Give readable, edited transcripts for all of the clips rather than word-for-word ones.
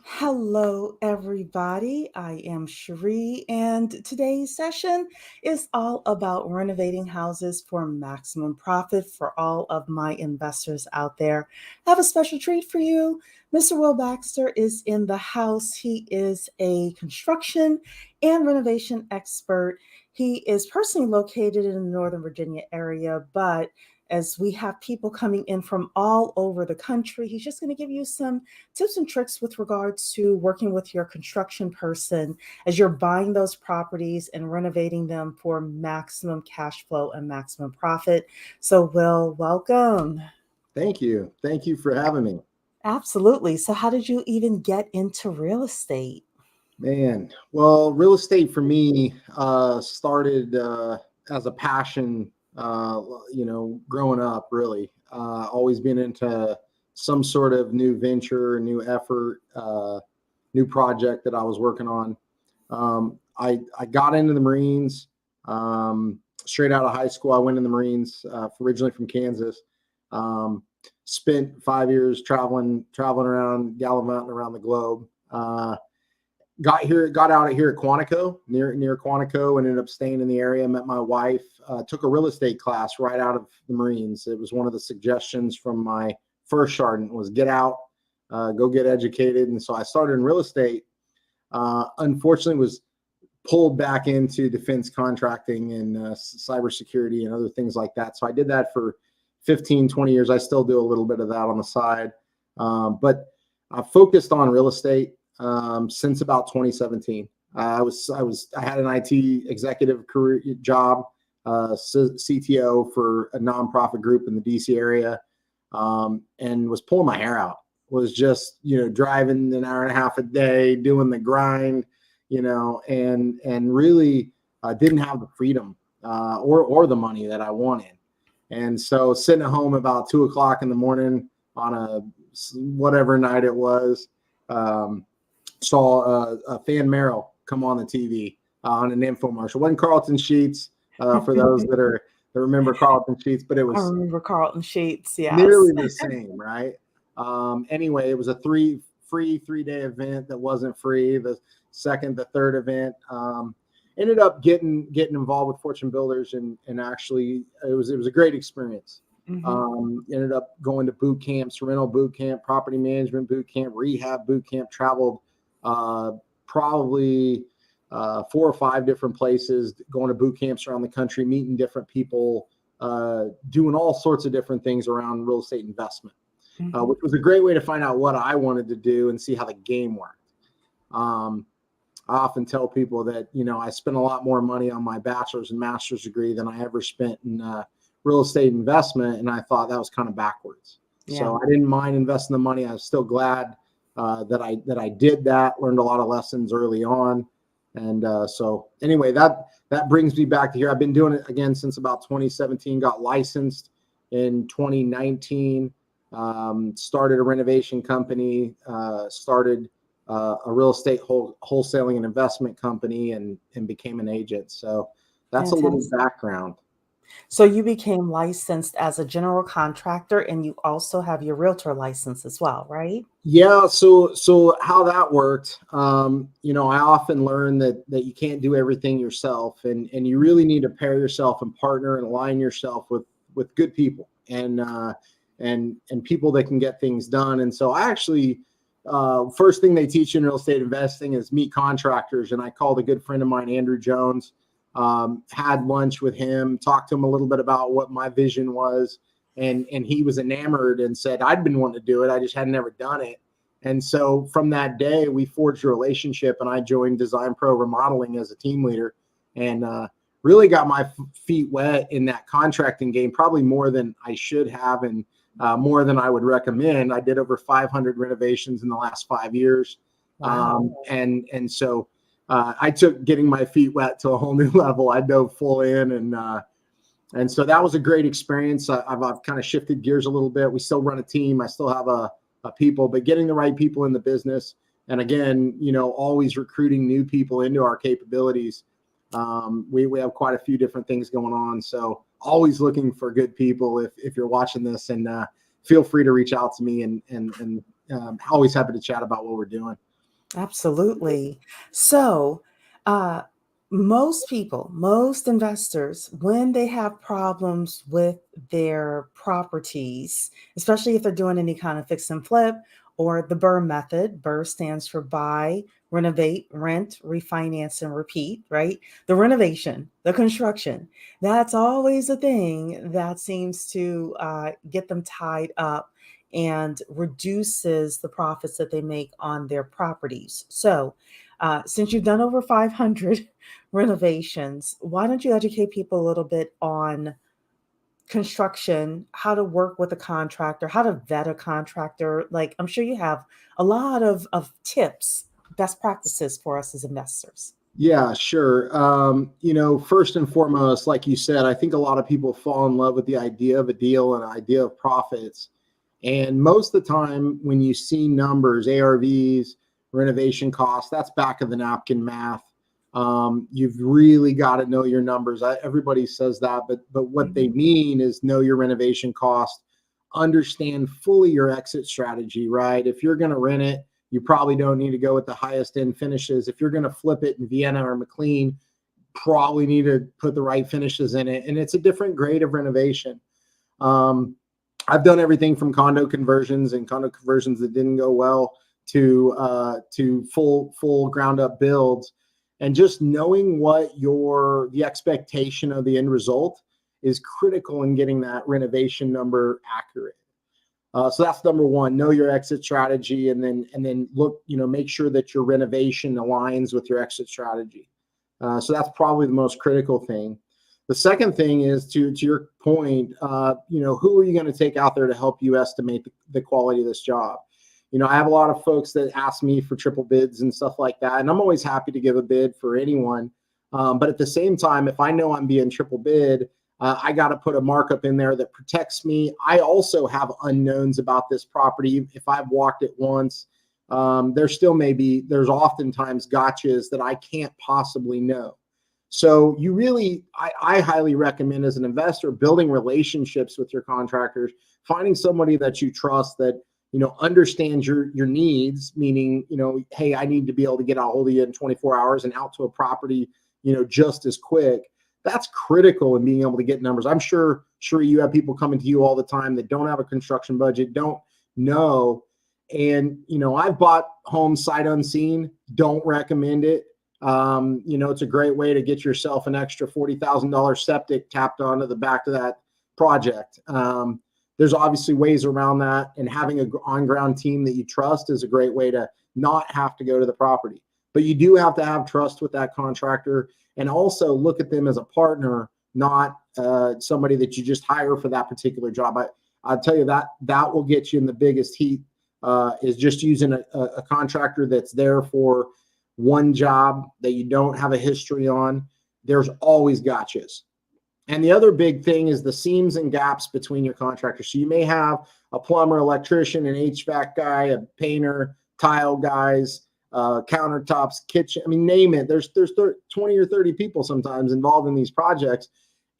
Hello, everybody. I am Cheree, and today's session is all about renovating houses for maximum profit for all of my investors out there. I have a special treat for you. Mr. Will Baxter is in the house. He is a construction and renovation expert. He is personally located in the Northern Virginia area, but as we have people coming in from all over the country, he's just going to give you some tips and tricks with regards to working with your construction person as you're buying those properties and renovating them for maximum cash flow and maximum profit. So, Will, welcome. Thank you. Thank you for having me. Absolutely. So, how did you even get into real estate? Man, well, real estate for me started as a passion, growing up, really. Always been into some sort of new venture, new effort, new project that I was working on. I got into the Marines straight out of high school. I went in the Marines, originally from Kansas. Um, Spent 5 years traveling around, gallivanting around the globe. Got out of here at Quantico, near Quantico, and ended up staying in the area. Met my wife. Took a real estate class right out of the Marines. It was one of the suggestions from my first sergeant was get out, go get educated. And so I started in real estate. Unfortunately, was pulled back into defense contracting and cybersecurity and other things like that. So I did that for 15, 20 years. I still do a little bit of that on the side, but I focused on real estate since about 2017. I had an IT executive career job, CTO for a nonprofit group in the DC area, and was pulling my hair out. Was just driving an hour and a half a day, doing the grind, and really didn't have the freedom or the money that I wanted. And so sitting at home about 2 o'clock in the morning on a whatever night it was. Saw a Fan Merrill come on the TV on an infomercial. It wasn't Carlton Sheets for those that remember Carlton Sheets, but it I was remember Carlton Sheets, yes. nearly the same, right? Anyway, it was a free 3-day event that wasn't free. The third event ended up getting involved with Fortune Builders, and actually it was a great experience. Ended up going to boot camps, rental boot camp, property management boot camp, rehab boot camp, traveled probably 4 or 5 different places, going to boot camps around the country, meeting different people, doing all sorts of different things around real estate investment, which was a great way to find out what I wanted to do and see how the game worked. I often tell people that, I spent a lot more money on my bachelor's and master's degree than I ever spent in real estate investment. And I thought that was kind of backwards. Yeah. So I didn't mind investing the money. I was still glad that I did that, learned a lot of lessons early on. And so anyway, that brings me back to here. I've been doing it again since about 2017, got licensed in 2019, started a renovation company, started a real estate wholesaling and investment company, and became an agent. So that's a little background. So you became licensed as a general contractor, and you also have your realtor license as well, right? Yeah. So how that worked, I often learn that you can't do everything yourself, and you really need to pair yourself and partner and align yourself with good people and people that can get things done. And so I actually, first thing they teach you in real estate investing is meet contractors. And I called a good friend of mine, Andrew Jones, had lunch with him, talked to him a little bit about what my vision was. And he was enamored and said, I'd been wanting to do it. I just had never done it. And so from that day, we forged a relationship, and I joined Design Pro Remodeling as a team leader, and really got my feet wet in that contracting game, probably more than I should have, and more than I would recommend. I did over 500 renovations in the last 5 years. Wow. And so I took getting my feet wet to a whole new level. I dove full in, and so that was a great experience. I've kind of shifted gears a little bit. We still run a team. I still have a people, but getting the right people in the business. And again, always recruiting new people into our capabilities. We have quite a few different things going on. So always looking for good people. If you're watching this, and feel free to reach out to me and always happy to chat about what we're doing. Absolutely. So, uh, most people, most investors, when they have problems with their properties, especially if they're doing any kind of fix and flip or the BRRRR method, BRRRR stands for buy, renovate, rent, refinance, and repeat, right? The renovation, the construction, that's always a thing that seems to get them tied up and reduces the profits that they make on their properties. So, since you've done over 500 renovations, why don't you educate people a little bit on construction, how to work with a contractor, how to vet a contractor? Like, I'm sure you have a lot of tips, best practices for us as investors. Yeah, sure. First and foremost, like you said, I think a lot of people fall in love with the idea of a deal and an idea of profits. And most of the time when you see numbers, ARVs, renovation costs, that's back of the napkin math. You've really got to know your numbers. Everybody says that, but what they mean is know your renovation cost, understand fully your exit strategy, right? If you're going to rent it, you probably don't need to go with the highest end finishes. If you're going to flip it in Vienna or McLean, probably need to put the right finishes in it. And it's a different grade of renovation. I've done everything from condo conversions that didn't go well to full ground up builds, and just knowing what the expectation of the end result is critical in getting that renovation number accurate. So that's number one. Know your exit strategy, and then look, make sure that your renovation aligns with your exit strategy. So that's probably the most critical thing. The second thing is to your point, who are you going to take out there to help you estimate the quality of this job? I have a lot of folks that ask me for triple bids and stuff like that, and I'm always happy to give a bid for anyone. But at the same time, if I know I'm being triple bid, I got to put a markup in there that protects me. I also have unknowns about this property. If I've walked it once, there's oftentimes gotchas that I can't possibly know. So I highly recommend as an investor, building relationships with your contractors, finding somebody that you trust that, understands your needs, meaning, hey, I need to be able to get a hold of you in 24 hours and out to a property, just as quick. That's critical in being able to get numbers. I'm sure you have people coming to you all the time that don't have a construction budget, don't know. And, I've bought homes sight unseen, don't recommend it. It's a great way to get yourself an extra $40,000 septic tapped onto the back of that project. There's obviously ways around that, and having an on-ground team that you trust is a great way to not have to go to the property. But you do have to have trust with that contractor, and also look at them as a partner, not somebody that you just hire for that particular job. I'll tell you that will get you in the biggest heat, is just using a contractor that's there for one job that you don't have a history on. There's always gotchas. And the other big thing is the seams and gaps between your contractors. So you may have a plumber, electrician, an HVAC guy, a painter, tile guys, countertops, kitchen. I mean, name it. There's 20 or 30 people sometimes involved in these projects.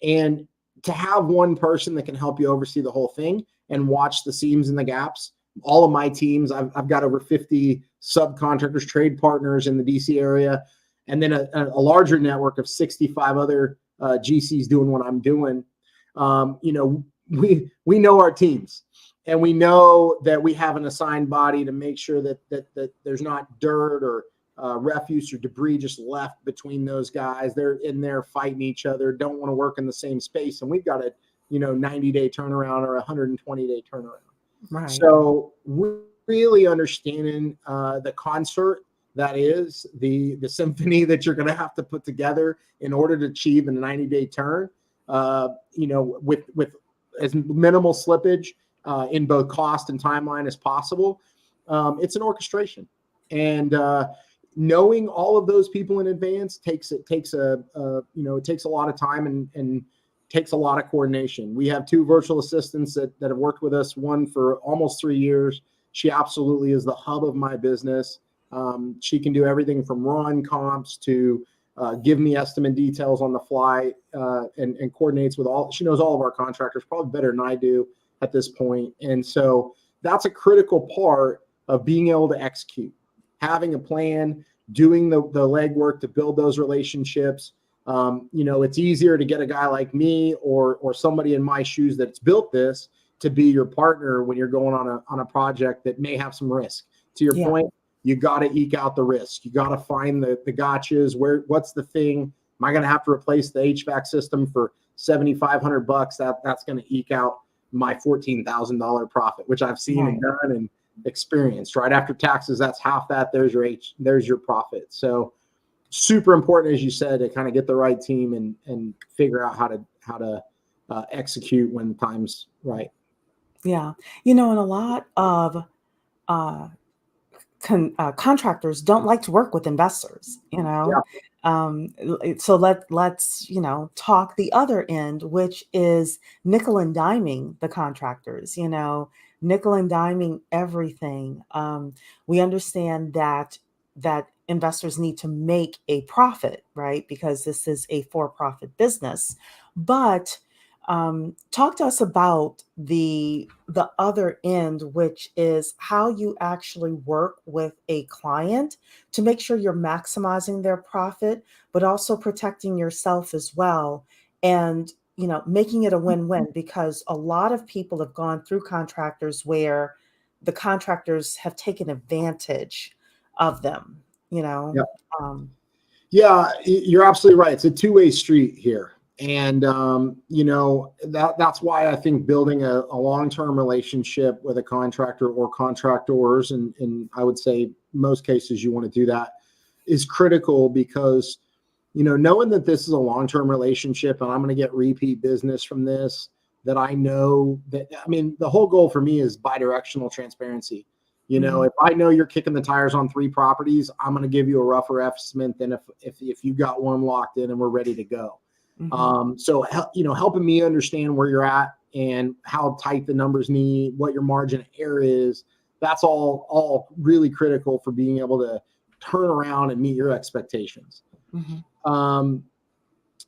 And to have one person that can help you oversee the whole thing and watch the seams and the gaps. All of my teams, I've got over 50 subcontractors, trade partners in the DC area, and then a larger network of 65 other GCs doing what I'm doing. We know our teams, and we know that we have an assigned body to make sure that there's not dirt or refuse or debris just left between those guys. They're in there fighting each other, don't want to work in the same space, and we've got a 90-day turnaround or 120-day turnaround. Right. So really understanding the concert that is the symphony that you're going to have to put together in order to achieve a 90-day turn, with as minimal slippage in both cost and timeline as possible. It's an orchestration, and knowing all of those people in advance takes a lot of time and takes a lot of coordination. We have two virtual assistants that have worked with us, one for almost 3 years. She absolutely is the hub of my business. She can do everything from run comps to give me estimate details on the fly, and coordinates with she knows all of our contractors probably better than I do at this point. And so that's a critical part of being able to execute, having a plan, doing the legwork to build those relationships. It's easier to get a guy like me or somebody in my shoes that's built this to be your partner when you're going on a project that may have some risk. To your point, you got to eke out the risk. You got to find the gotchas. What's the thing? Am I going to have to replace the HVAC system for $7,500? That's going to eke out my $14,000 profit, which I've seen and done and experienced. Right after taxes, that's half that. There's your profit. So super important, as you said, to kind of get the right team and figure out how to execute when the time's right. Yeah, and a lot of contractors don't like to work with investors. So let's talk the other end, which is nickel and diming the contractors. Nickel and diming everything. We understand that investors need to make a profit, right? Because this is a for-profit business. But talk to us about the other end, which is how you actually work with a client to make sure you're maximizing their profit, but also protecting yourself as well, and making it a win-win, because a lot of people have gone through contractors where the contractors have taken advantage of them. Yep. Yeah, you're absolutely right. It's a two-way street here. And, that's why I think building a long-term relationship with a contractor or contractors, and I would say most cases you want to do that, is critical, because, knowing that this is a long-term relationship and I'm going to get repeat business from this, that I know that, the whole goal for me is bidirectional transparency. If I know you're kicking the tires on 3 properties, I'm going to give you a rougher estimate than if you got one locked in and we're ready to go. So helping me understand where you're at and how tight the numbers need, what your margin of error is, that's all really critical for being able to turn around and meet your expectations.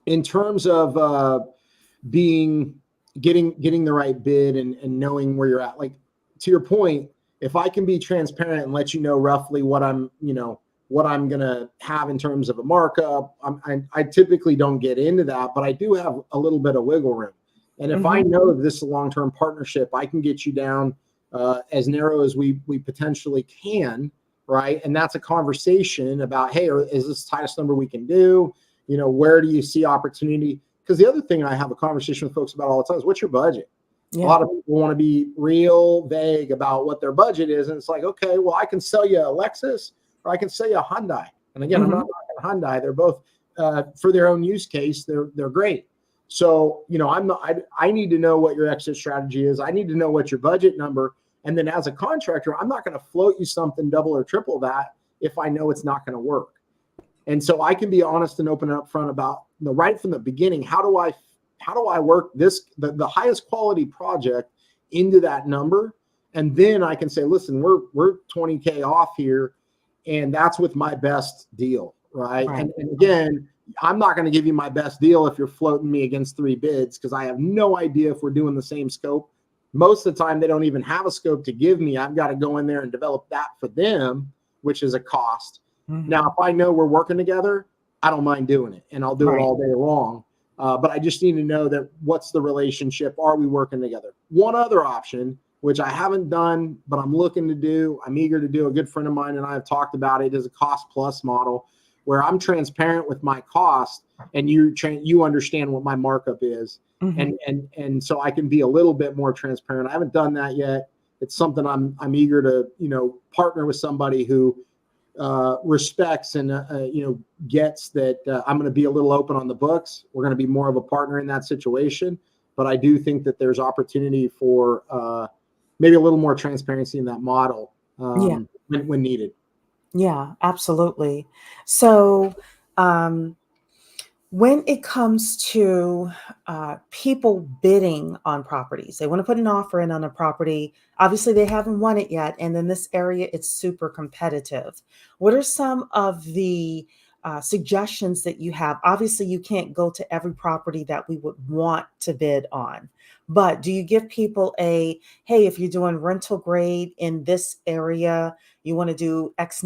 In terms of getting the right bid and knowing where you're at, like to your point, if I can be transparent and let you know roughly what I'm going to have in terms of a markup, I typically don't get into that, but I do have a little bit of wiggle room. And if I know that this is a long-term partnership, I can get you down as narrow as we potentially can, right? And that's a conversation about, hey, is this the tightest number we can do? Where do you see opportunity? Because the other thing I have a conversation with folks about all the time is, what's your budget? Yeah. A lot of people want to be real vague about what their budget is. And it's like, okay, well, I can sell you a Lexus, or I can sell you a Hyundai. And again, I'm not knocking Hyundai. They're both for their own use case. They're great. So, I need to know what your exit strategy is. I need to know what your budget number. And then as a contractor, I'm not going to float you something double or triple that if I know it's not going to work. And so I can be honest and open up front about right from the beginning, how do I work the highest quality project into that number? And then I can say, listen, we're 20K off here, and that's with my best deal, right? And again, I'm not going to give you my best deal if you're floating me against 3 bids, because I have no idea if we're doing the same scope. Most of the time, they don't even have a scope to give me. I've got to go in there and develop that for them, which is a cost. Now, if I know we're working together, I don't mind doing it, and I'll do it all day long. But I just need to know that what's the relationship? Are we working together? One other option, which I haven't done, but I'm looking to do, I'm eager to do, a good friend of mine and I have talked about it, is a cost plus model, where I'm transparent with my cost and you understand what my markup is. And so I can be a little bit more transparent. I haven't done that yet. It's something I'm eager to, partner with somebody who respects and, gets that I'm going to be a little open on the books. We're going to be more of a partner in that situation. But I do think that there's opportunity for maybe a little more transparency in that model when needed. Yeah, absolutely. So when it comes to people bidding on properties, they want to put an offer in on a property. Obviously, they haven't won it yet. And in this area, it's super competitive. What are some of the suggestions that you have? Obviously, you can't go to every property that we would want to bid on, but do you give people hey, if you're doing rental grade in this area, you want to do X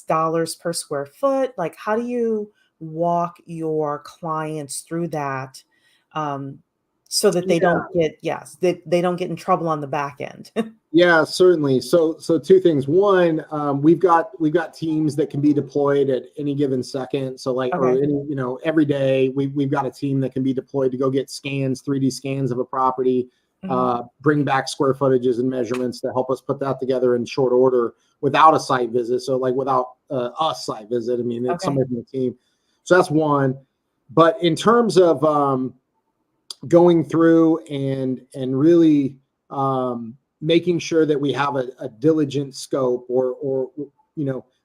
dollars per square foot? Like, how do you walk your clients through that, um, so that they don't get, yes, they don't get in trouble on the back end? Yeah, certainly. So two things. One, we've got teams that can be deployed at any given second. So like, or Okay. any, every day we've got a team that can be deployed to go get scans, 3D scans of a property, bring back square footages and measurements to help us put that together in short order without a site visit. So like without a site visit, I mean, it's somebody from the team. So that's one. But in terms of going through and really making sure that we have a diligent scope, or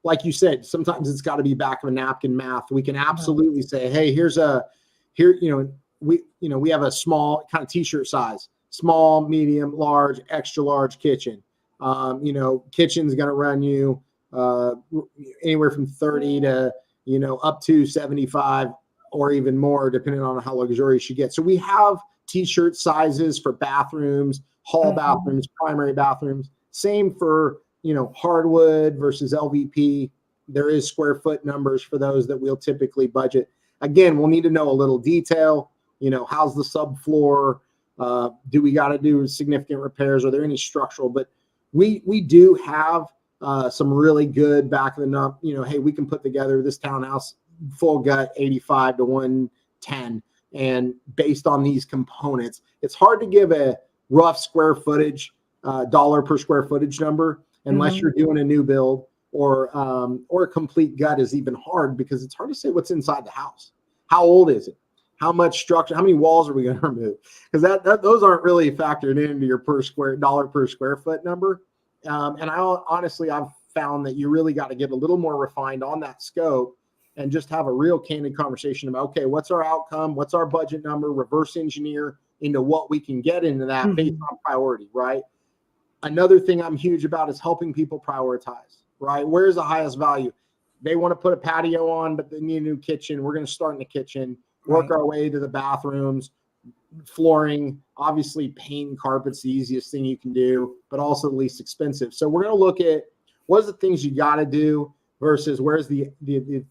like you said, sometimes it's got to be back of a napkin math. We can absolutely say, hey, we have a small kind of t-shirt size, small, medium, large, extra large kitchen. Kitchen's going to run you anywhere from 30 to up to 75 or even more, depending on how luxurious you get. So we have t-shirt sizes for bathrooms, hall bathrooms, primary bathrooms. Same for, hardwood versus LVP. There is square foot numbers for those that we'll typically budget. Again, we'll need to know a little detail. How's the subfloor? Do we got to do significant repairs? Are there any structural? But we do have some really good back of the number. Hey, we can put together this townhouse full gut 85 to 110, and based on these components, it's hard to give a rough square footage dollar per square footage number unless you're doing a new build, or a complete gut is even hard, because it's hard to say what's inside the house. How old is it? How much structure? How many walls are we going to remove? Because those aren't really factored into your dollar per square foot number. And I've found that you really got to get a little more refined on that scope and just have a real candid conversation about, okay, what's our outcome? What's our budget number? Reverse engineer into what we can get into that based on priority, right? Another thing I'm huge about is helping people prioritize, right? Where's the highest value? They want to put a patio on, but they need a new kitchen. We're going to start in the kitchen, work our way to the bathrooms, flooring. Obviously, paint and carpet's the easiest thing you can do, but also the least expensive. So we're going to look at what's the things you got to do versus where's the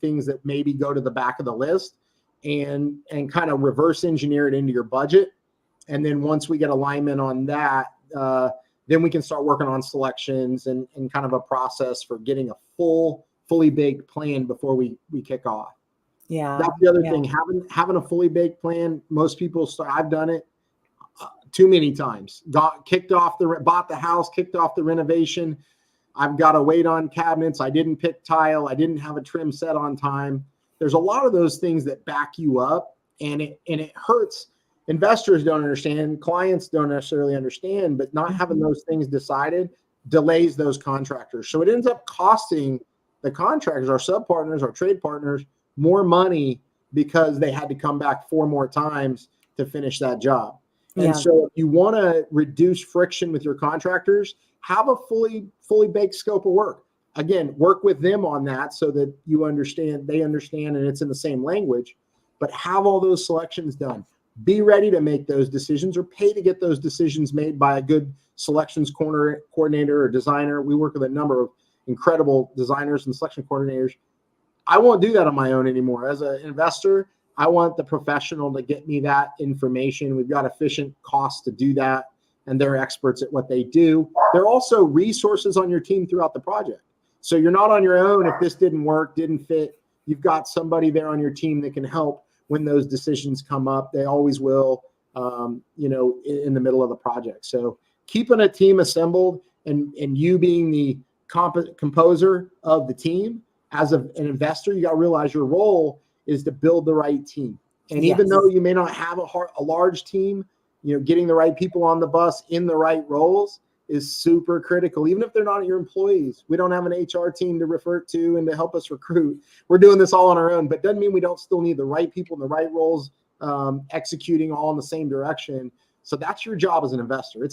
things that maybe go to the back of the list, and kind of reverse engineer it into your budget. And then once we get alignment on that, then we can start working on selections and kind of a process for getting a fully baked plan before we kick off. Yeah. That's the other thing, having a fully baked plan. Most people I've done it too many times. Bought the house, kicked off the renovation. I've got to wait on cabinets. I didn't pick tile. I didn't have a trim set on time. There's a lot of those things that back you up, and it hurts. Investors don't understand. Clients don't necessarily understand, but not having those things decided delays those contractors. So it ends up costing the contractors, our sub-partners, our trade partners, more money because they had to come back 4 more times to finish that job. And so if you want to reduce friction with your contractors, have a fully baked scope of work. Again, work with them on that so that they understand, and it's in the same language, but have all those selections done. Be ready to make those decisions, or pay to get those decisions made by a good selections coordinator or designer. We work with a number of incredible designers and selection coordinators. I won't do that on my own anymore. As an investor, I want the professional to get me that information. We've got efficient costs to do that, and they're experts at what they do. They're also resources on your team throughout the project. So you're not on your own if this didn't work, didn't fit. You've got somebody there on your team that can help when those decisions come up. They always will, in the middle of the project. So keeping a team assembled and you being the composer of the team, as an investor, you got to realize your role is to build the right team. And even though you may not have a large team, getting the right people on the bus in the right roles is super critical. Even if they're not your employees, we don't have an HR team to refer to and to help us recruit. We're doing this all on our own, but doesn't mean we don't still need the right people in the right roles, executing all in the same direction. So that's your job as an investor.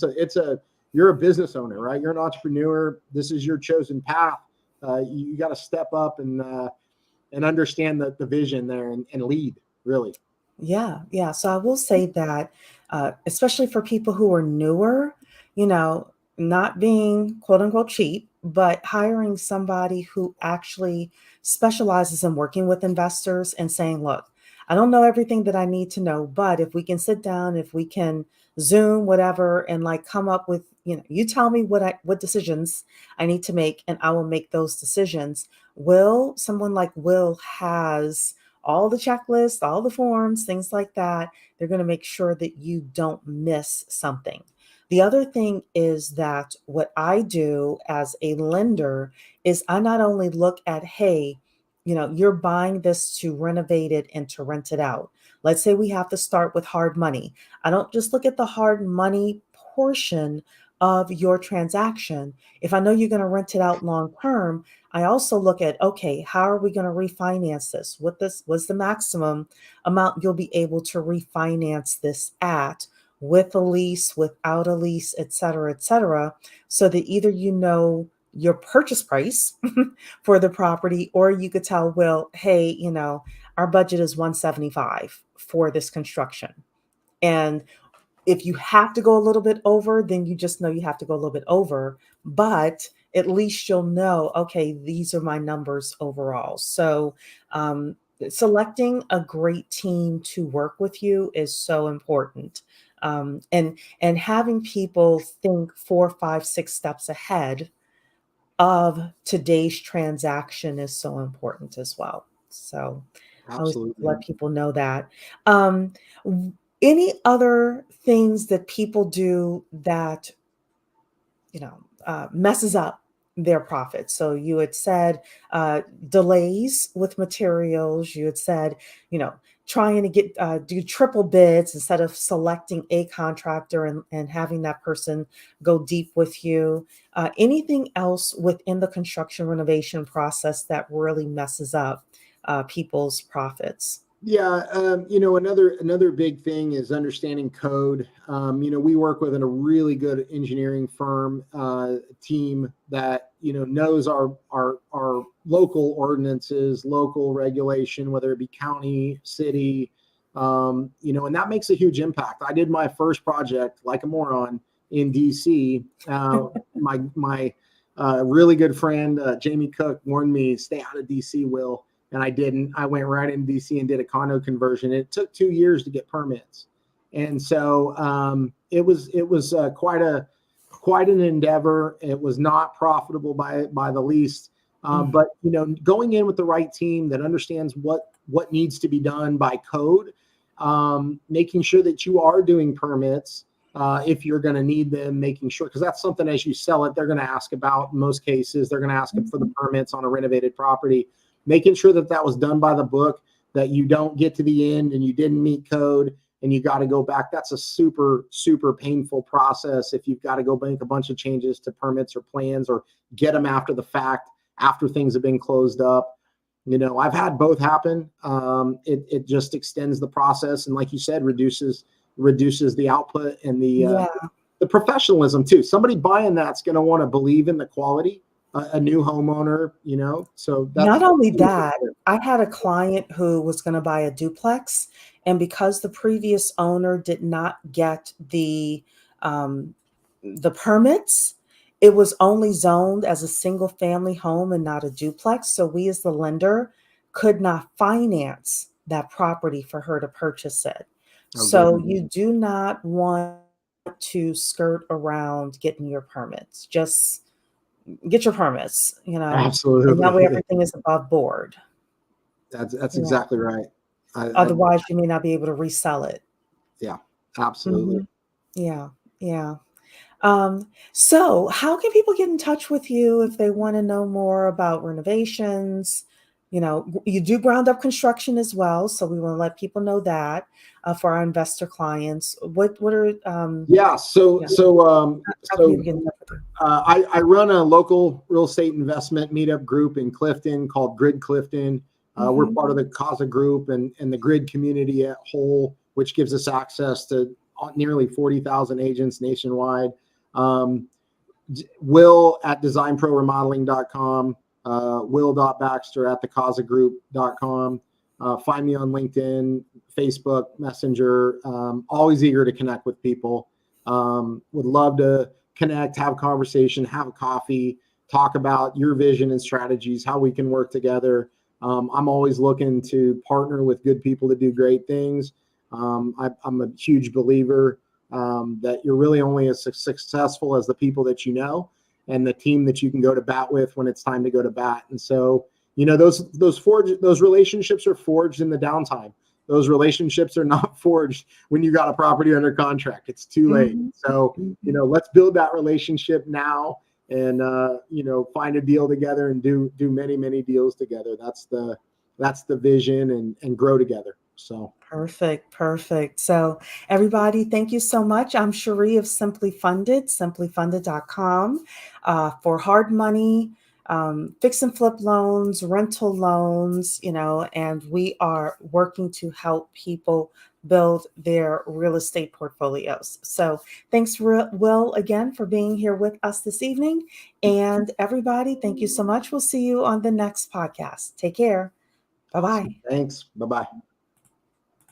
You're a business owner, right? You're an entrepreneur. This is your chosen path. You got to step up and and understand the vision there and lead really. Yeah, yeah. So I will say that, especially for people who are newer, you know, not being quote unquote cheap, but hiring somebody who actually specializes in working with investors and saying, look, I don't know everything that I need to know, but if we can sit down, if we can Zoom, whatever, and like come up with, you tell me what decisions I need to make, and I will make those decisions. Someone like Will has all the checklists, all the forms, things like that. They're going to make sure that you don't miss something. The other thing is that what I do as a lender is I not only look at, hey, you're buying this to renovate it and to rent it out. Let's say we have to start with hard money. I don't just look at the hard money portion of your transaction. If I know you're going to rent it out long term, I also look at, okay, how are we going to refinance this? What's the maximum amount you'll be able to refinance this at, with a lease, without a lease, et cetera, so that either your purchase price for the property, or you could tell, well, hey, our budget is 175 for this construction. And if you have to go a little bit over, then you just know you have to go a little bit over, but at least you'll know, okay, these are my numbers overall. So selecting a great team to work with you is so important. And having people think 4, 5, 6 steps ahead of today's transaction is so important as well. So I always Absolutely. let people know that. Um, any other things that people do that messes up their profits? So you had said delays with materials. You had said, trying to do triple bids instead of selecting a contractor and having that person go deep with you. Anything else within the construction renovation process that really messes up people's profits? Yeah, another big thing is understanding code. We work with a really good engineering firm team that knows our local ordinances, local regulation, whether it be county, city, and that makes a huge impact. I did my first project like a moron in DC. My really good friend Jamie Cook warned me, stay out of DC, Will. And I didn't. I went right into DC and did a condo conversion. It took 2 years to get permits, and so it was quite an endeavor. It was not profitable by the least. But going in with the right team that understands what needs to be done by code, making sure that you are doing permits if you're going to need them, making sure, because that's something as you sell it, they're going to ask about. In most cases, they're going to ask them for the permits on a renovated property. Making sure that was done by the book, that you don't get to the end and you didn't meet code and you got to go back. That's a super, super painful process if you've got to go make a bunch of changes to permits or plans or get them after the fact, after things have been closed up. I've had both happen. It just extends the process. And like you said, reduces the output and the professionalism too. Somebody buying that's going to want to believe in the quality. A new homeowner, so that's not only that. I had a client who was going to buy a duplex, and because the previous owner did not get the permits, it was only zoned as a single family home and not a duplex. So we as the lender could not finance that property for her to purchase it. So you do not want to skirt around getting your permits. Just get your permits, Absolutely. and that way everything is above board. That's exactly right. Otherwise, you may not be able to resell it. Yeah, absolutely. Yeah. So how can people get in touch with you if they want to know more about renovations? You do ground up construction as well, so we want to let people know that for our investor clients. What are I run a local real estate investment meetup group in Clifton called Grid Clifton. We're part of the CASA group and the Grid community at whole, which gives us access to nearly 40,000 agents nationwide. Will at designproremodeling.com. will.baxter@thecasagroup.com. Find me on LinkedIn, Facebook, Messenger. Always eager to connect with people. Would love to connect, have a conversation, have a coffee, talk about your vision and strategies, how we can work together. I'm always looking to partner with good people to do great things. I'm a huge believer that you're really only as successful as the people that you know and the team that you can go to bat with when it's time to go to bat. And so, those relationships are forged in the downtime. Those relationships are not forged when you got a property under contract. It's too late. Mm-hmm. So, let's build that relationship now and, find a deal together and do many, many deals together. That's the vision and grow together. So. Perfect. So everybody, thank you so much. I'm Cheree of SimpliFunded, SimpliFunded.com, for hard money, fix and flip loans, rental loans, and we are working to help people build their real estate portfolios. So thanks, Will, again for being here with us this evening. And everybody, thank you so much. We'll see you on the next podcast. Take care. Bye-bye. Thanks. Bye-bye.